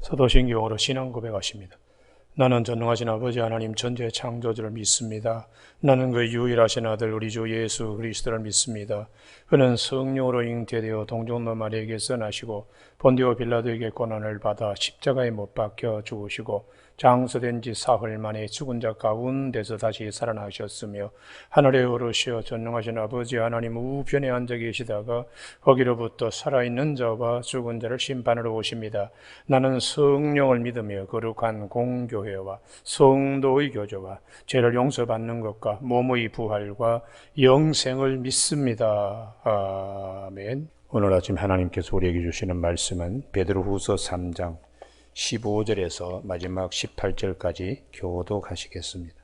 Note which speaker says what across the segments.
Speaker 1: 사도신경으로 신앙 고백하십니다. 나는 전능하신 아버지 하나님 전지의 창조주를 믿습니다. 나는 그 유일하신 아들 우리 주 예수 그리스도를 믿습니다. 그는 성령으로 잉태되어 동정노 마리아에게서 나시고 본디오 빌라도에게 고난을 받아 십자가에 못 박혀 죽으시고 장서된 지 사흘 만에 죽은 자 가운데서 다시 살아나셨으며 하늘에 오르시어 전능하신 아버지 하나님 우편에 앉아 계시다가 거기로부터 살아있는 자와 죽은 자를 심판하러 오십니다. 나는 성령을 믿으며 거룩한 공교회와 성도의 교제와 죄를 용서받는 것과 몸의 부활과 영생을 믿습니다. 아멘. 오늘 아침 하나님께서 우리에게 주시는 말씀은 베드로후서 3장 15절에서 마지막 18절까지 교독하시겠습니다.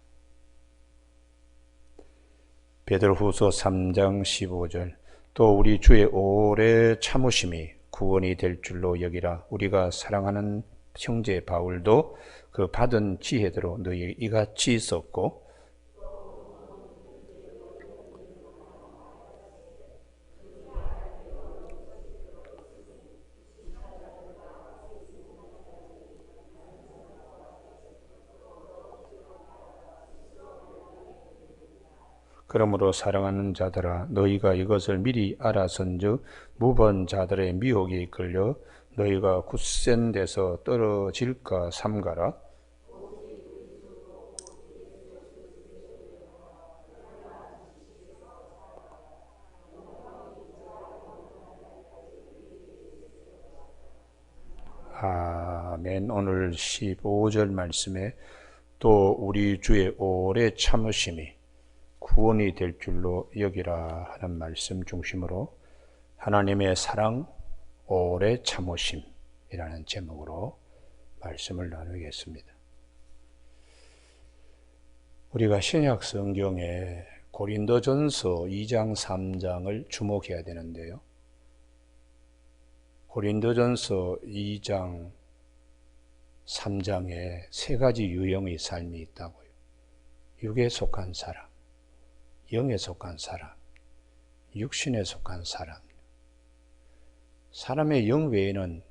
Speaker 1: 베드로후서 3장 15절. 또 우리 주의 오래 참으심이 구원이 될 줄로 여기라. 우리가 사랑하는 형제 바울도 그 받은 지혜대로 너희에게 이같이 썼고 그러므로 사랑하는 자들아 너희가 이것을 미리 알아선즉 무번자들의 미혹에 이끌려 너희가 굳센 데서 떨어질까 삼가라. 아멘. 오늘 15절 말씀에 또 우리 주의 오래 참으심이 구원이 될 줄로 여기라 하는 말씀 중심으로 하나님의 사랑, 오래 참으심이라는 제목으로 말씀을 나누겠습니다. 우리가 신약 성경에 고린도전서 2장 3장을 주목해야 되는데요. 고린도전서 2장 3장에 세 가지 유형의 삶이 있다고요. 육에 속한 사람, 영에 속한 사람, 육신에 속한 사람. 사람의 영 외에는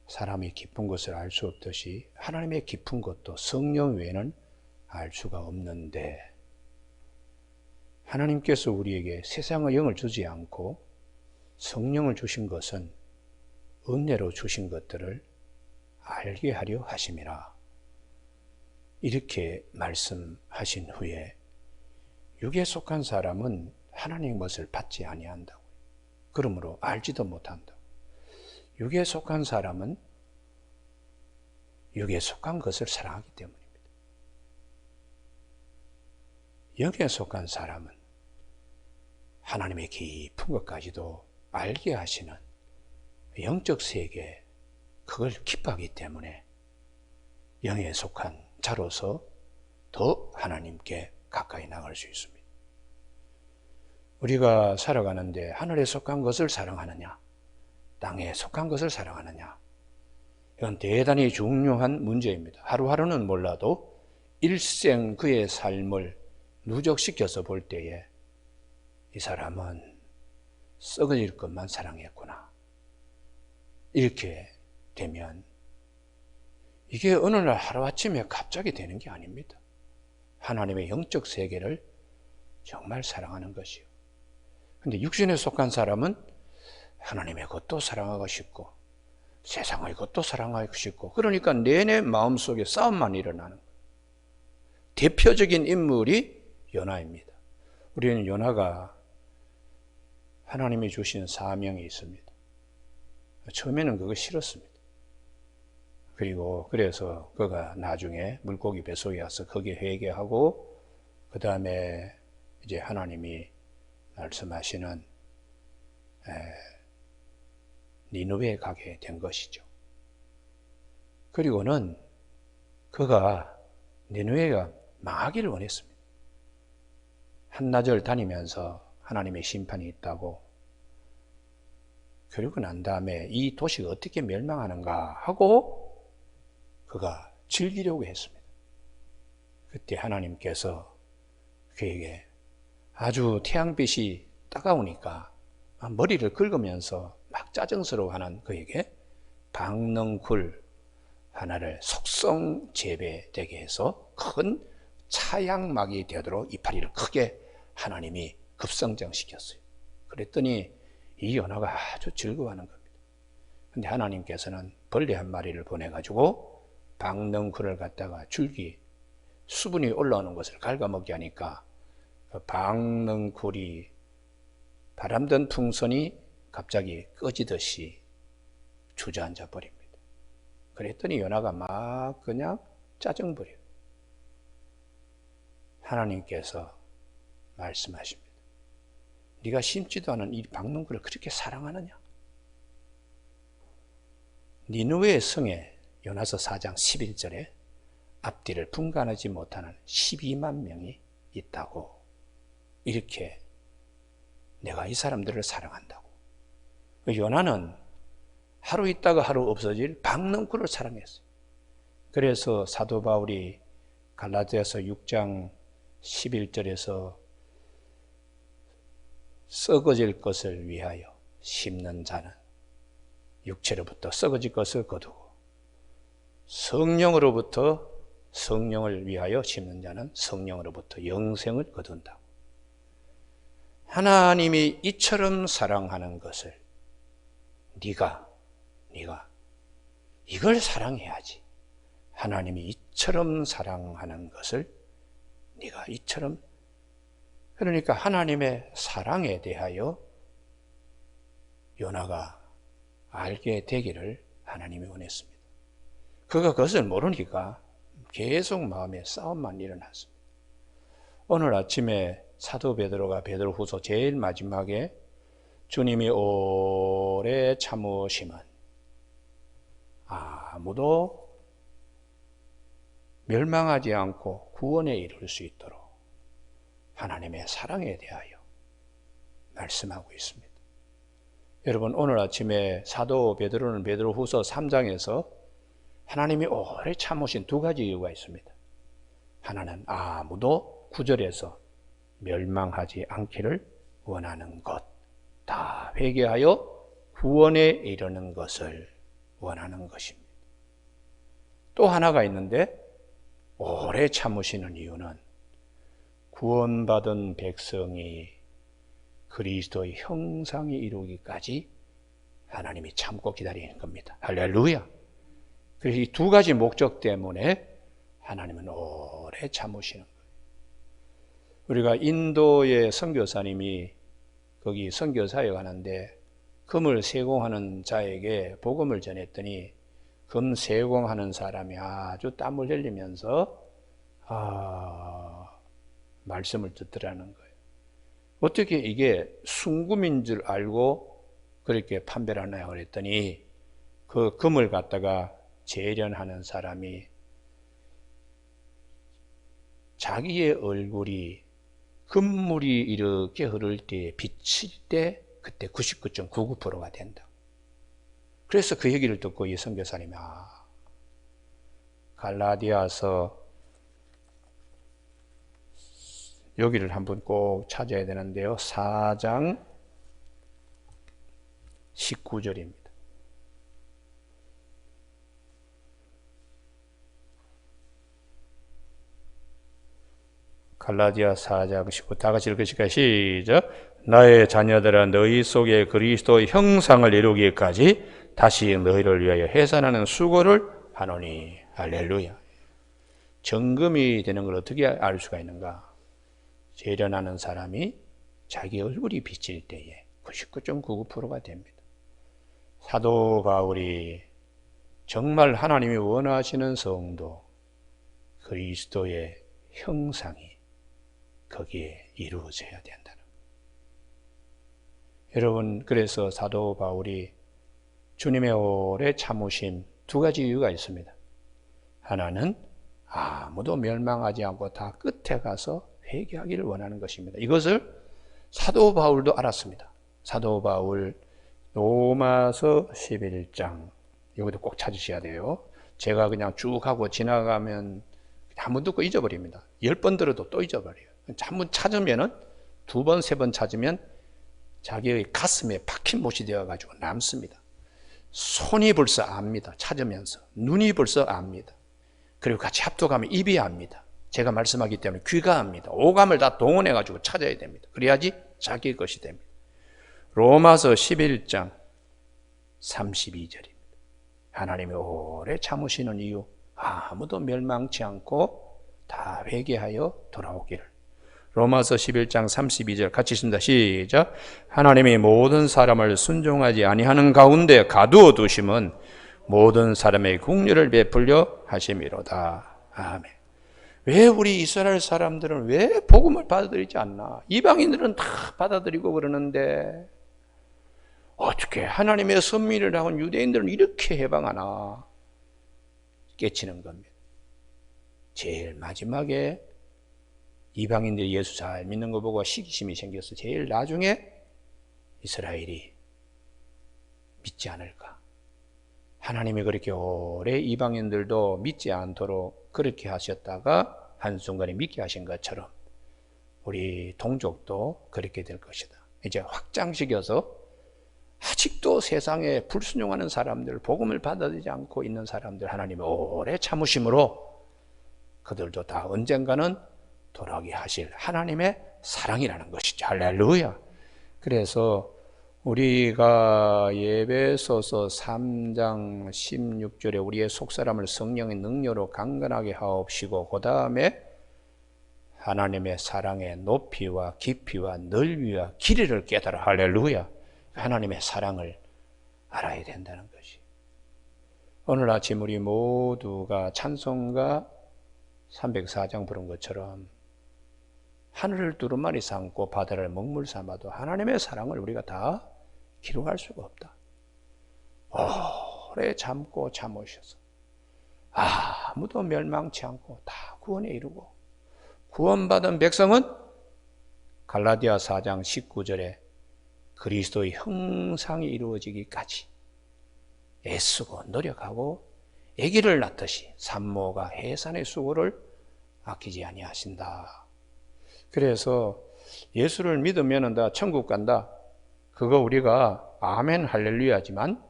Speaker 1: 사람이 깊은 것을 알 수 없듯이 하나님의 깊은 것도 성령 외에는 알 수가 없는데 하나님께서 우리에게 세상의 영을 주지 않고 성령을 주신 것은 은혜로 주신 것들을 알게 하려 하심이라. 이렇게 말씀하신 후에 육에 속한 사람은 하나님의 것을 받지 아니한다고. 그러므로 알지도 못한다. 육에 속한 사람은 육에 속한 것을 사랑하기 때문입니다. 영에 속한 사람은 하나님의 깊은 것까지도 알게 하시는 영적 세계, 그걸 기뻐하기 때문에 영에 속한 자로서 더 하나님께 가까이 나갈 수 있습니다. 우리가 살아가는데 하늘에 속한 것을 사랑하느냐, 땅에 속한 것을 사랑하느냐, 이건 대단히 중요한 문제입니다. 하루하루는 몰라도 일생 그의 삶을 누적시켜서 볼 때에 이 사람은 썩어질 것만 사랑했구나. 이렇게 되면 이게 어느 날 하루아침에 갑자기 되는 게 아닙니다. 하나님의 영적 세계를 정말 사랑하는 것이요. 근데 육신에 속한 사람은 하나님의 것도 사랑하고 싶고 세상의 것도 사랑하고 싶고 그러니까 내내 마음속에 싸움만 일어나는 거예요. 대표적인 인물이 요나입니다. 우리는 요나가 하나님이 주신 사명이 있습니다. 처음에는 그거 싫었습니다. 그래서 그가 나중에 물고기 뱃속에 가서 거기에 회개하고 그 다음에 이제 하나님이 말씀하시는 니느웨에 가게 된 것이죠. 그리고는 그가 니느웨가 망하기를 원했습니다. 한나절 다니면서 하나님의 심판이 있다고, 그리고 난 다음에 이 도시가 어떻게 멸망하는가 하고 그가 즐기려고 했습니다. 그때 하나님께서 그에게 아주 태양빛이 따가우니까 머리를 긁으면서 막 짜증스러워하는 그에게 박넝쿨
Speaker 2: 하나를 속성 재배되게 해서 큰 차양막이 되도록 이파리를 크게 하나님이 급성장시켰어요. 그랬더니 이 연화가 아주 즐거워하는 겁니다. 근데 하나님께서는 벌레 한 마리를 보내가지고 박넝쿨을 갖다가 줄기, 수분이 올라오는 것을 갉아먹게 하니까 그 박넝쿨이 바람든 풍선이 갑자기 꺼지듯이 주저앉아 버립니다. 그랬더니 연화가 막 그냥 짜증버려요. 하나님께서 말씀하십니다. 네가 심지도 않은 이 박농쿨을 그렇게 사랑하느냐? 니느웨의 성에 요나서 4장 11절에 앞뒤를 분간하지 못하는 12만 명이 있다고. 이렇게 내가 이 사람들을 사랑한다고. 요나는 하루 있다가 하루 없어질 박넝쿨을 사랑했어요. 그래서 사도 바울이 갈라디아서 6장 11절에서 썩어질 것을 위하여 심는 자는 육체로부터 썩어질 것을 거두고 성령으로부터 성령을 위하여 심는 자는 성령으로부터 영생을 거둔다. 하나님이 이처럼 사랑하는 것을 네가 이걸 사랑해야지. 하나님이 이처럼 사랑하는 것을 네가 이처럼, 그러니까 하나님의 사랑에 대하여 요나가 알게 되기를 하나님이 원했습니다. 그가 그것을 모르니까 계속 마음에 싸움만 일어났습니다. 오늘 아침에 사도 베드로가 베드로후서 제일 마지막에 주님이 오래 참으심은 아무도 멸망하지 않고 구원에 이를 수 있도록 하나님의 사랑에 대하여 말씀하고 있습니다. 여러분, 오늘 아침에 사도 베드로는 베드로후서 3장에서 하나님이 오래 참으신 두 가지 이유가 있습니다. 하나는 아무도 9절에서 멸망하지 않기를 원하는 것, 다 회개하여 구원에 이르는 것을 원하는 것입니다. 또 하나가 있는데 오래 참으시는 이유는 구원받은 백성이 그리스도의 형상이 이루기까지 하나님이 참고 기다리는 겁니다. 할렐루야. 그래서 이 두 가지 목적 때문에 하나님은 오래 참으시는 거예요. 우리가 인도의 선교사님이 거기 선교사에 가는데 금을 세공하는 자에게 복음을 전했더니 금 세공하는 사람이 아주 땀을 흘리면서 말씀을 듣더라는 거예요. 어떻게 이게 순금인 줄 알고 그렇게 판별을 하나요? 그랬더니 그 금을 갖다가 재련하는 사람이 자기의 얼굴이 금물이 이렇게 흐를 때 비칠 때 그때 99.99%가 된다. 그래서 그 얘기를 듣고 이 선교사님이 갈라디아서 여기를 한번 꼭 찾아야 되는데요. 4장 19절입니다. 갈라디아 4장 19, 다 같이 읽으실까요? 시작. 나의 자녀들아, 너희 속에 그리스도의 형상을 이루기까지 다시 너희를 위하여 해산하는 수고를 하노니. 할렐루야. 정금이 되는 걸 어떻게 알 수가 있는가? 재련하는 사람이 자기 얼굴이 비칠 때에 99.99%가 됩니다. 사도 바울이 정말 하나님이 원하시는 성도, 그리스도의 형상이 거기에 이루어져야 된다는 거예요. 여러분, 그래서 사도 바울이 주님의 오래 참으심 두 가지 이유가 있습니다. 하나는 아무도 멸망하지 않고 다 끝에 가서 회개하기를 원하는 것입니다. 이것을 사도 바울도 알았습니다. 사도 바울 로마서 11장, 여기도 꼭 찾으셔야 돼요. 제가 그냥 쭉 하고 지나가면 한 번 듣고 잊어버립니다. 10번 들어도 또 잊어버려요. 한 번 찾으면은 두 번, 세 번 찾으면 자기의 가슴에 박힌 못이 되어가지고 남습니다. 손이 벌써 압니다. 찾으면서. 눈이 벌써 압니다. 그리고 같이 합독하면 입이 압니다. 제가 말씀하기 때문에 귀가 압니다. 오감을 다 동원해가지고 찾아야 됩니다. 그래야지 자기 것이 됩니다. 로마서 11장 32절입니다. 하나님이 오래 참으시는 이유, 아무도 멸망치 않고 다 회개하여 돌아오기를. 로마서 11장 32절 같이 읽습니다. 시작. 하나님이 모든 사람을 순종하지 아니하는 가운데 가두어 두심은 모든 사람의 국률을 베풀려 하심이로다. 아멘. 왜 우리 이스라엘 사람들은 왜 복음을 받아들이지 않나? 이방인들은 다 받아들이고 그러는데 어떻게 하나님의 선민을 하고 유대인들은 이렇게 해방하나? 깨치는 겁니다. 제일 마지막에 이방인들이 예수 잘 믿는 거 보고 시기심이 생겨서 제일 나중에 이스라엘이 믿지 않을까? 하나님이 그렇게 오래 이방인들도 믿지 않도록 그렇게 하셨다가 한순간에 믿게 하신 것처럼 우리 동족도 그렇게 될 것이다. 이제 확장시켜서 아직도 세상에 불순종하는 사람들, 복음을 받아들이지 않고 있는 사람들, 하나님이 오래 참으심으로 그들도 다 언젠가는 돌아오게 하실 하나님의 사랑이라는 것이죠. 할렐루야. 그래서 우리가 예배소서 3장 16절에 우리의 속사람을 성령의 능력으로 강건하게 하옵시고, 그 다음에 하나님의 사랑의 높이와 깊이와 넓이와 길이를 깨달아. 할렐루야. 하나님의 사랑을 알아야 된다는 것이. 오늘 아침 우리 모두가 찬송가 304장 부른 것처럼 하늘을 두루마리 삼고 바다를 먹물 삼아도 하나님의 사랑을 우리가 다 기록할 수가 없다. 오래 참고 참으셔서 아무도 멸망치 않고 다 구원에 이르고, 구원받은 백성은 갈라디아 4장 19절에 그리스도의 형상이 이루어지기까지 애쓰고 노력하고 아기를 낳듯이 산모가 해산의 수고를 아끼지 아니하신다. 그래서 예수를 믿으면 다 천국 간다. 그거 우리가 아멘 할렐루야지만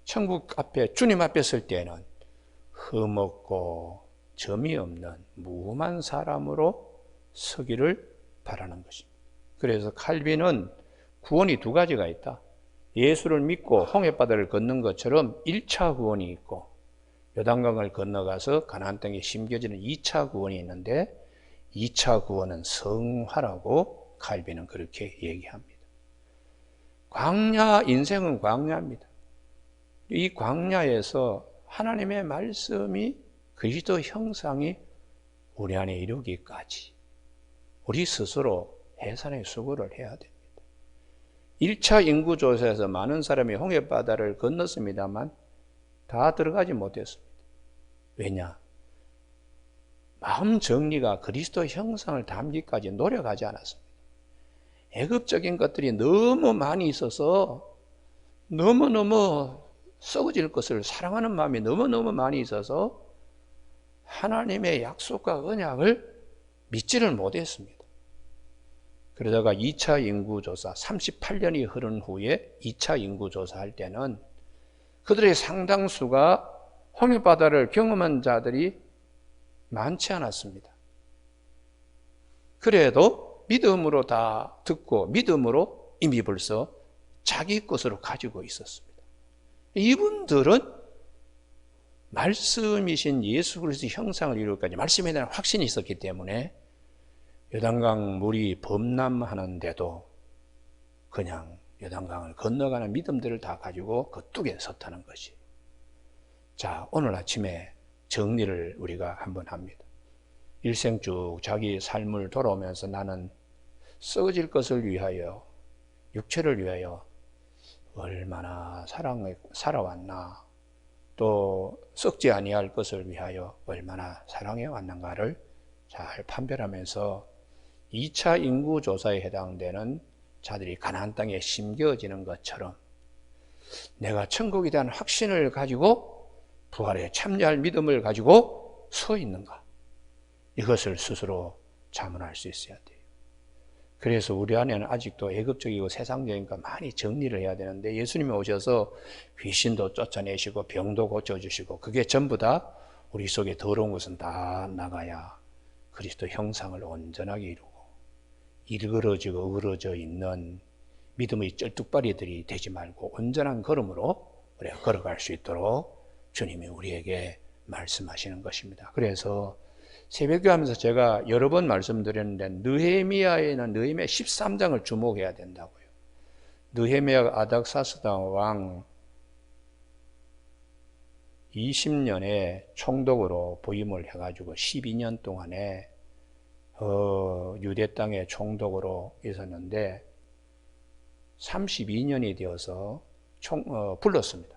Speaker 2: 천국 앞에 주님 앞에 설 때는 흠없고 점이 없는 무험한 사람으로 서기를 바라는 것입니다. 그래서 칼빈은 구원이 두 가지가 있다. 예수를 믿고 홍해바다를 걷는 것처럼 1차 구원이 있고, 요단강을 건너가서 가나안 땅에 심겨지는 2차 구원이 있는데, 2차 구원은 성화라고 칼빈은 그렇게 얘기합니다. 광야, 인생은 광야입니다. 이 광야에서 하나님의 말씀이, 그리스도 형상이 우리 안에 이루기까지 우리 스스로 해산의 수고를 해야 됩니다. 1차 인구조사에서 많은 사람이 홍해바다를 건넜습니다만 다 들어가지 못했습니다. 왜냐? 마음 정리가 그리스도 형상을 담기까지 노력하지 않았습니다. 애급적인 것들이 너무 많이 있어서, 너무너무 썩어질 것을 사랑하는 마음이 너무너무 많이 있어서 하나님의 약속과 언약을 믿지를 못했습니다. 그러다가 2차 인구조사, 38년이 흐른 후에 2차 인구조사할 때는 그들의 상당수가 홍해바다를 경험한 자들이 많지 않았습니다. 그래도 믿음으로 다 듣고 믿음으로 이미 벌써 자기 것으로 가지고 있었습니다. 이분들은 말씀이신 예수 그리스도의 형상을 이루기까지 말씀에 대한 확신이 있었기 때문에 요단강 물이 범람하는데도 그냥 요단강을 건너가는 믿음들을 다 가지고 그 뚝에 섰다는 것이. 자, 오늘 아침에 정리를 우리가 한번 합니다. 일생 쭉 자기 삶을 돌아오면서 나는 썩어질 것을 위하여, 육체를 위하여 얼마나 살아왔나, 또 썩지 아니할 것을 위하여 얼마나 사랑해 왔는가를 잘 판별하면서 2차 인구조사에 해당되는 자들이 가나안 땅에 심겨지는 것처럼 내가 천국에 대한 확신을 가지고 부활에 참여할 믿음을 가지고 서 있는가, 이것을 스스로 자문할 수 있어야 돼요. 그래서 우리 안에는 아직도 애급적이고 세상적인 거 많이 정리를 해야 되는데, 예수님이 오셔서 귀신도 쫓아내시고 병도 고쳐주시고, 그게 전부 다 우리 속에 더러운 것은 다 나가야 그리스도 형상을 온전하게 이루고 일그러지고 어그러져 있는 믿음의 쩔뚝발이들이 되지 말고 온전한 걸음으로 우리가 걸어갈 수 있도록 주님이 우리에게 말씀하시는 것입니다. 그래서 새벽기도 하면서 제가 여러 번 말씀드렸는데, 느헤미야에는 느헤미야 13장을 주목해야 된다고요. 느헤미야가 아닥사스다 왕 20년에 총독으로 부임을 해가지고 12년 동안에 유대 땅의 총독으로 있었는데 32년이 되어서 불렀습니다.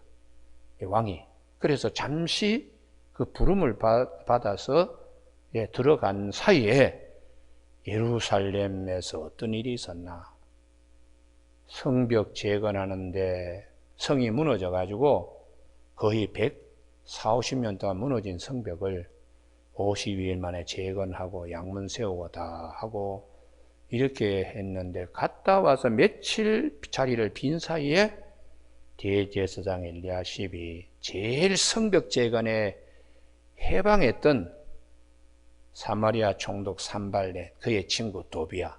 Speaker 2: 왕이. 그래서 잠시 그 부름을 받아서 들어간 사이에 예루살렘에서 어떤 일이 있었나. 성벽 재건하는데 성이 무너져 가지고 거의 140~50년 동안 무너진 성벽을 52일 만에 재건하고 양문 세우고 다 하고 이렇게 했는데, 갔다 와서 며칠 자리를 빈 사이에 대제사장 엘리야십이 제일 성벽 재건에 해방했던 사마리아 총독 산발렛, 그의 친구 도비야,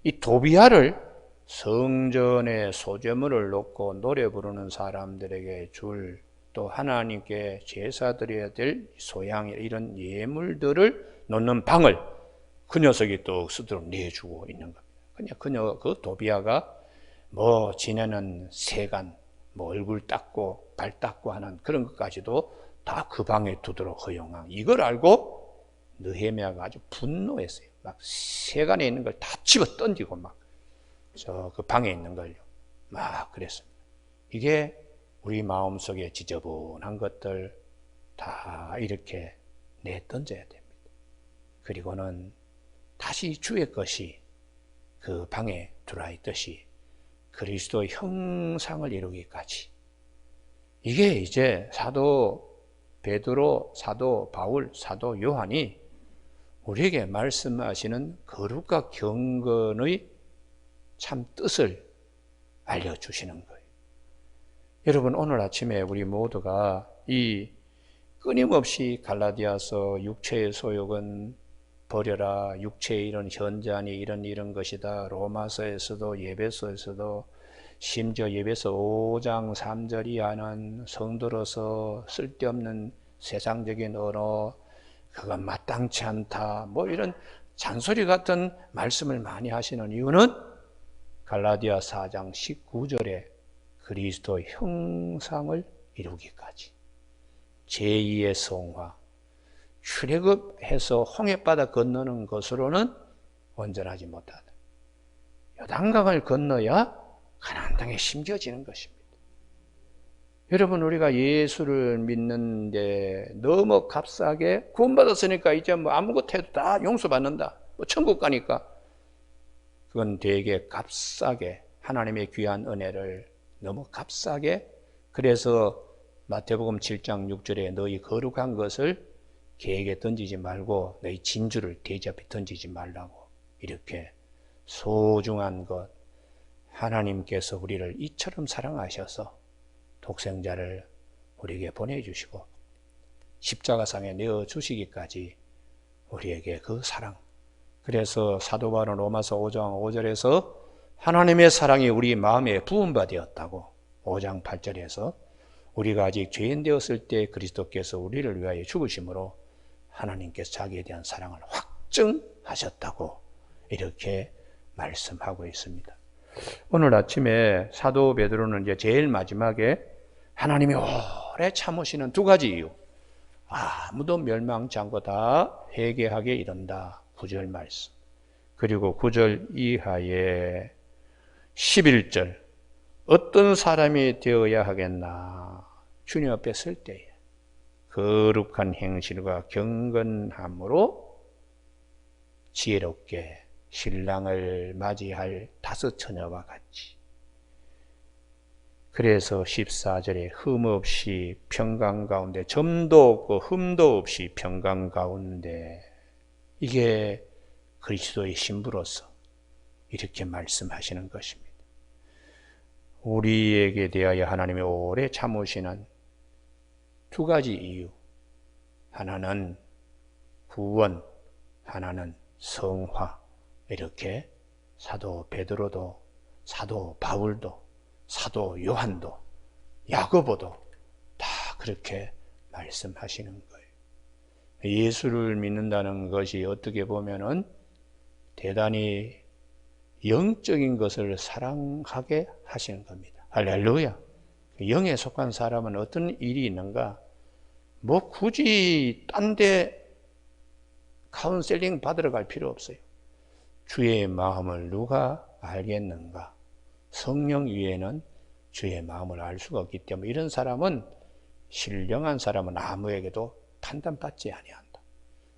Speaker 2: 이 도비야를 성전에 소재물을 놓고 노래 부르는 사람들에게 줄, 또 하나님께 제사 드려야 될 소양 이런 예물들을 놓는 방을 그 녀석이 또 스스로 내주고 있는 겁니다. 그 도비야가 뭐 지내는 세간, 뭐 얼굴 닦고 발 닦고 하는 그런 것까지도 다 그 방에 두도록 허용한, 이걸 알고 느헤미야가 아주 분노했어요. 막 세간에 있는 걸 다 집어 던지고 막 저 그 방에 있는 걸요 막 그랬습니다. 이게 우리 마음속에 지저분한 것들 다 이렇게 내던져야 됩니다. 그리고는 다시 주의 것이 그 방에 들어와 있듯이 그리스도의 형상을 이루기까지, 이게 이제 사도 베드로, 사도 바울, 사도 요한이 우리에게 말씀하시는 거룩과 경건의 참 뜻을 알려주시는 거예요. 여러분, 오늘 아침에 우리 모두가 이 끊임없이 갈라디아서 육체의 소욕은 버려라, 육체의 이런 현장이 이런 것이다, 로마서에서도 예배서에서도 심지어 예배서 5장 3절이 하는 성도로서 쓸데없는 세상적인 언어, 그건 마땅치 않다, 뭐 이런 잔소리 같은 말씀을 많이 하시는 이유는 갈라디아 4장 19절에 그리스도의 형상을 이루기까지 제2의 성화, 출애굽해서 홍해바다 건너는 것으로는 온전하지 못하다. 요단강을 건너야 가나안 땅에 심겨지는 것입니다. 여러분, 우리가 예수를 믿는데 너무 값싸게 구원받았으니까 이제 뭐 아무것도 해도 다 용서받는다, 뭐 천국 가니까, 그건 되게 값싸게 하나님의 귀한 은혜를 너무 값싸게, 그래서 마태복음 7장 6절에 너희 거룩한 것을 개에게 던지지 말고 너희 진주를 돼지 앞에 던지지 말라고, 이렇게 소중한 것, 하나님께서 우리를 이처럼 사랑하셔서 독생자를 우리에게 보내주시고 십자가상에 내어주시기까지 우리에게 그 사랑, 그래서 사도 바울은 로마서 5장 5절에서 하나님의 사랑이 우리 마음에 부음바 되었다고, 5장 8절에서 우리가 아직 죄인 되었을 때 그리스도께서 우리를 위하여 죽으심으로 하나님께서 자기에 대한 사랑을 확증하셨다고 이렇게 말씀하고 있습니다. 오늘 아침에 사도 베드로는 이제 제일 마지막에 하나님이 오래 참으시는 두 가지 이유, 아무도 멸망치 않고 다 회개하게 이른다, 9절 말씀. 그리고 9절 이하에 11절, 어떤 사람이 되어야 하겠나, 주님 앞에 설 때에 거룩한 행실과 경건함으로 지혜롭게 신랑을 맞이할 5 처녀와 같이. 그래서 14절에 흠없이 평강 가운데, 점도 없고 흠도 없이 평강 가운데, 이게 그리스도의 신부로서 이렇게 말씀하시는 것입니다. 우리에게 대하여 하나님의 오래 참으시는 두 가지 이유. 하나는 구원, 하나는 성화. 이렇게 사도 베드로도, 사도 바울도, 사도 요한도, 야고보도 다 그렇게 말씀하시는 거예요. 예수를 믿는다는 것이 어떻게 보면은 대단히 영적인 것을 사랑하게 하시는 겁니다. 할렐루야. 영에 속한 사람은 어떤 일이 있는가? 뭐 굳이 딴 데 카운셀링 받으러 갈 필요 없어요. 주의 마음을 누가 알겠는가? 성령 위에는 주의 마음을 알 수가 없기 때문에 이런 사람은, 신령한 사람은 아무에게도 판단받지 아니한다.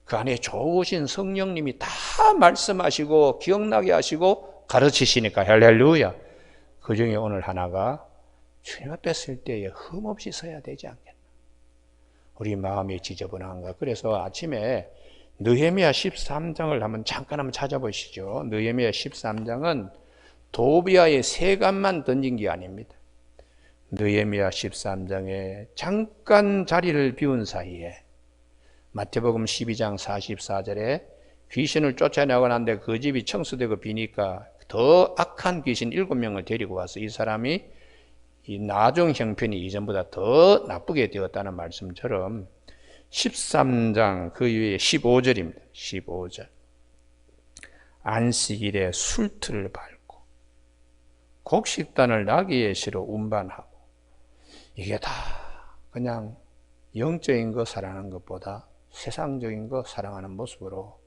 Speaker 2: 그 안에 좋으신 성령님이 다 말씀하시고 기억나게 하시고 가르치시니까 할렐루야. 그 중에 오늘 하나가 주님 앞에 설 때에 흠없이 서야 되지 않겠나. 우리 마음이 지저분한가. 그래서 아침에 느헤미야 13장을 잠깐 찾아보시죠. 느헤미야 13장은 도비아의 세감만 던진 게 아닙니다. 느헤미야 13장에 잠깐 자리를 비운 사이에 마태복음 12장 44절에 귀신을 쫓아내고 난데 그 집이 청소되고 비니까 더 악한 귀신 7명을 데리고 와서 이 사람이 이 나중 형편이 이전보다 더 나쁘게 되었다는 말씀처럼 13장 그 위에 15절입니다. 15절. 안식일에 술틀을 밟고 곡식단을 나귀의 시로 운반하고, 이게 다 그냥 영적인 거 사랑하는 것보다 세상적인 거 사랑하는 모습으로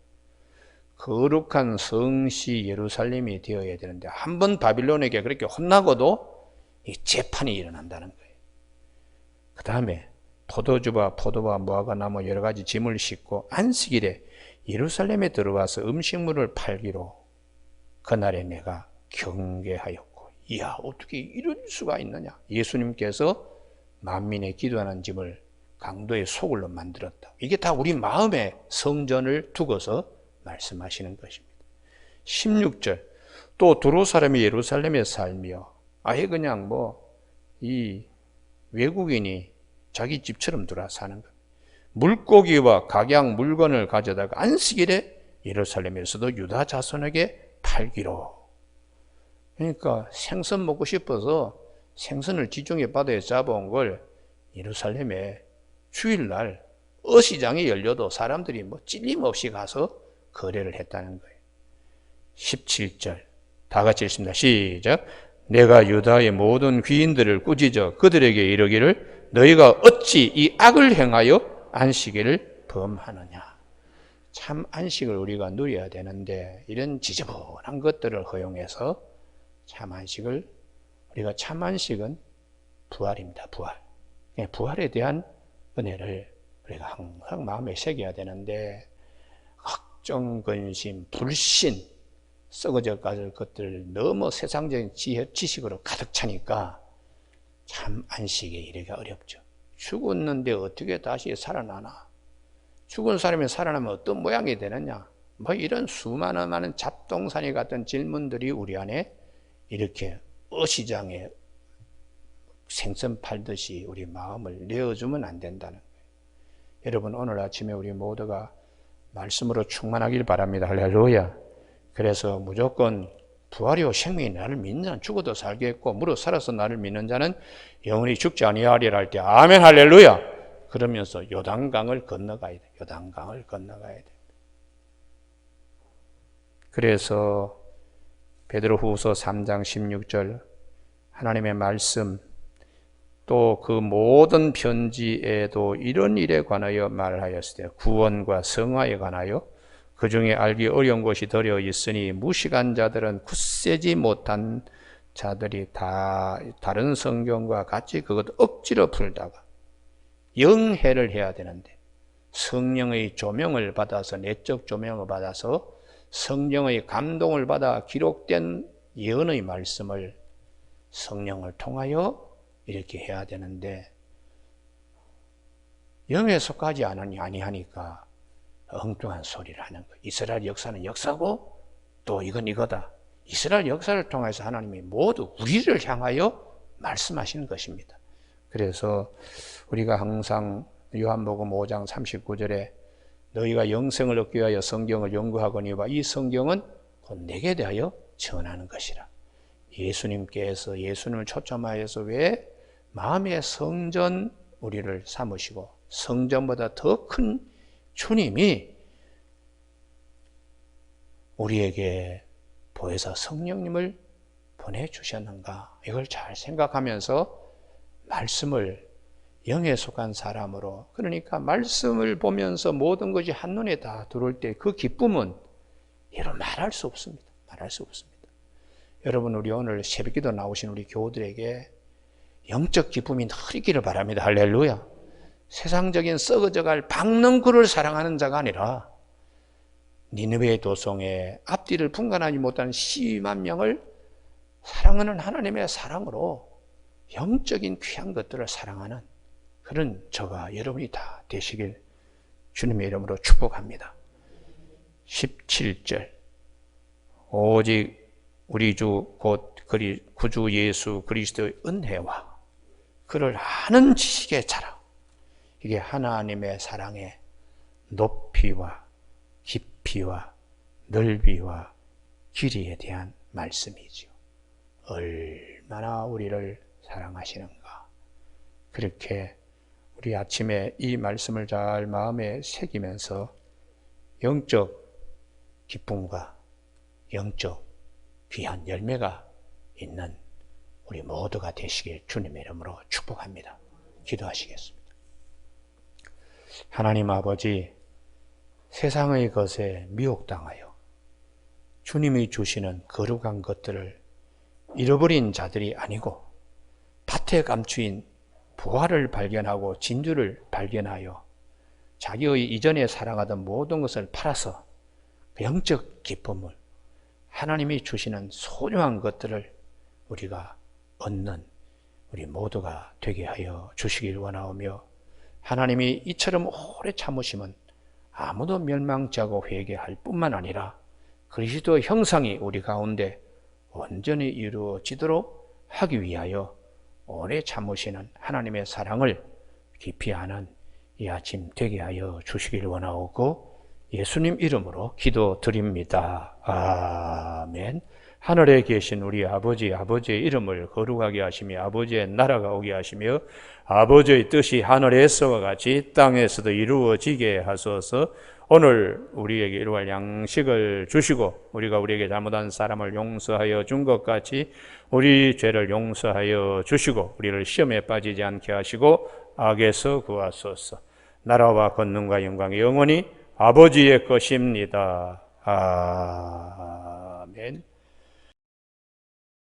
Speaker 2: 거룩한 성시 예루살렘이 되어야 되는데, 한 번 바빌론에게 그렇게 혼나고도 이 재판이 일어난다는 거예요. 그 다음에 포도주와 포도와 무화과 나무 여러 가지 짐을 싣고 안식일에 예루살렘에 들어와서 음식물을 팔기로 그날에 내가 경계하였고, 이야 어떻게 이럴 수가 있느냐. 예수님께서 만민의 기도하는 짐을 강도의 소굴로 만들었다. 이게 다 우리 마음의 성전을 두고서 말씀하시는 것입니다. 16절. 또 두로 사람이 예루살렘에 살며, 아예 그냥 이 외국인이 자기 집처럼 들어와 사는 것. 물고기와 각양 물건을 가져다가 안식일에 예루살렘에서도 유다 자손에게 팔기로. 그러니까 생선 먹고 싶어서 생선을 지중해 바다에 잡아온 걸 예루살렘에 주일날 어시장이 열려도 사람들이 찔림없이 가서 거래를 했다는 거예요. 17절. 다 같이 읽습니다. 시작. 내가 유다의 모든 귀인들을 꾸짖어 그들에게 이르기를 너희가 어찌 이 악을 행하여 안식일을 범하느냐. 참 안식을 우리가 누려야 되는데 이런 지저분한 것들을 허용해서 참 안식을, 우리가 참 안식은 부활입니다. 부활. 부활에 대한 은혜를 우리가 항상 마음에 새겨야 되는데, 걱정, 근심, 불신, 썩어져 갈 것들 너무 세상적인 지식으로 가득 차니까 참 안식에 이르기가 어렵죠. 죽었는데 어떻게 다시 살아나나? 죽은 사람이 살아나면 어떤 모양이 되느냐? 이런 수많은 많은 잡동사니 같은 질문들이 우리 안에 이렇게 어시장에 생선 팔듯이 우리 마음을 내어주면 안 된다는 거예요. 여러분, 오늘 아침에 우리 모두가 말씀으로 충만하길 바랍니다. 할렐루야. 그래서 무조건 부활이요 생명이 나를 믿는 자는 죽어도 살겠고 무릇 살아서 나를 믿는 자는 영원히 죽지 아니하리라 할 때 아멘 할렐루야. 그러면서 요단강을 건너가야 돼. 요단강을 건너가야 돼. 그래서 베드로후서 3장 16절 하나님의 말씀, 또 그 모든 편지에도 이런 일에 관하여 말하였을 때 구원과 성화에 관하여 그 중에 알기 어려운 것이 더러 있으니 무식한 자들은 굳세지 못한 자들이 다 다른 성경과 같이 그것 억지로 풀다가 영해를 해야 되는데, 성령의 조명을 받아서, 내적 조명을 받아서 성령의 감동을 받아 기록된 예언의 말씀을 성령을 통하여 이렇게 해야 되는데, 영에 속하지 아니하니까 엉뚱한 소리를 하는 거예요. 이스라엘 역사는 역사고 또 이건 이거다. 이스라엘 역사를 통해서 하나님이 모두 우리를 향하여 말씀하시는 것입니다. 그래서 우리가 항상 요한복음 5장 39절에 너희가 영생을 얻기 위하여 성경을 연구하거니와 이 성경은 곧 내게 대하여 전하는 것이라. 예수님께서 예수님을 초점하여서 왜 마음의 성전 우리를 삼으시고 성전보다 더 큰 주님이 우리에게 보혜사 성령님을 보내주셨는가, 이걸 잘 생각하면서 말씀을 영에 속한 사람으로, 그러니까 말씀을 보면서 모든 것이 한눈에 다 들어올 때 그 기쁨은 이루 말할 수 없습니다. 말할 수 없습니다. 여러분, 우리 오늘 새벽기도 나오신 우리 교우들에게 영적 기쁨이 늘 있기를 바랍니다. 할렐루야. 세상적인 썩어져갈 박능구를 사랑하는 자가 아니라 니느웨 도성의 앞뒤를 분간하지 못하는 12만 명을 사랑하는 하나님의 사랑으로 영적인 귀한 것들을 사랑하는 그런 저가 여러분이 다 되시길 주님의 이름으로 축복합니다. 17절 오직 우리 주 곧 구주 예수 그리스도의 은혜와 그를 아는 지식의 자라, 이게 하나님의 사랑의 높이와 깊이와 넓이와 길이에 대한 말씀이죠. 얼마나 우리를 사랑하시는가. 그렇게 우리 아침에 이 말씀을 잘 마음에 새기면서 영적 기쁨과 영적 귀한 열매가 있는 우리 모두가 되시길 주님의 이름으로 축복합니다. 기도하시겠습니다. 하나님 아버지, 세상의 것에 미혹당하여 주님이 주시는 거룩한 것들을 잃어버린 자들이 아니고 밭에 감추인 부활을 발견하고 진주를 발견하여 자기의 이전에 사랑하던 모든 것을 팔아서 그 영적 기쁨을, 하나님이 주시는 소중한 것들을 우리가 얻는 우리 모두가 되게 하여 주시길 원하오며, 하나님이 이처럼 오래 참으시면 아무도 멸망치 않고 회개할 뿐만 아니라 그리스도의 형상이 우리 가운데 온전히 이루어지도록 하기 위하여 오래 참으시는 하나님의 사랑을 깊이 아는 이 아침 되게 하여 주시길 원하오고 예수님 이름으로 기도드립니다. 아멘. 하늘에 계신 우리 아버지, 아버지의 이름을 거룩하게 하시며 아버지의 나라가 오게 하시며 아버지의 뜻이 하늘에서와 같이 땅에서도 이루어지게 하소서. 오늘 우리에게 이루어갈 양식을 주시고 우리가 우리에게 잘못한 사람을 용서하여 준 것 같이 우리 죄를 용서하여 주시고 우리를 시험에 빠지지 않게 하시고 악에서 구하소서. 나라와 권능과 영광이 영원히 아버지의 것입니다. 아멘.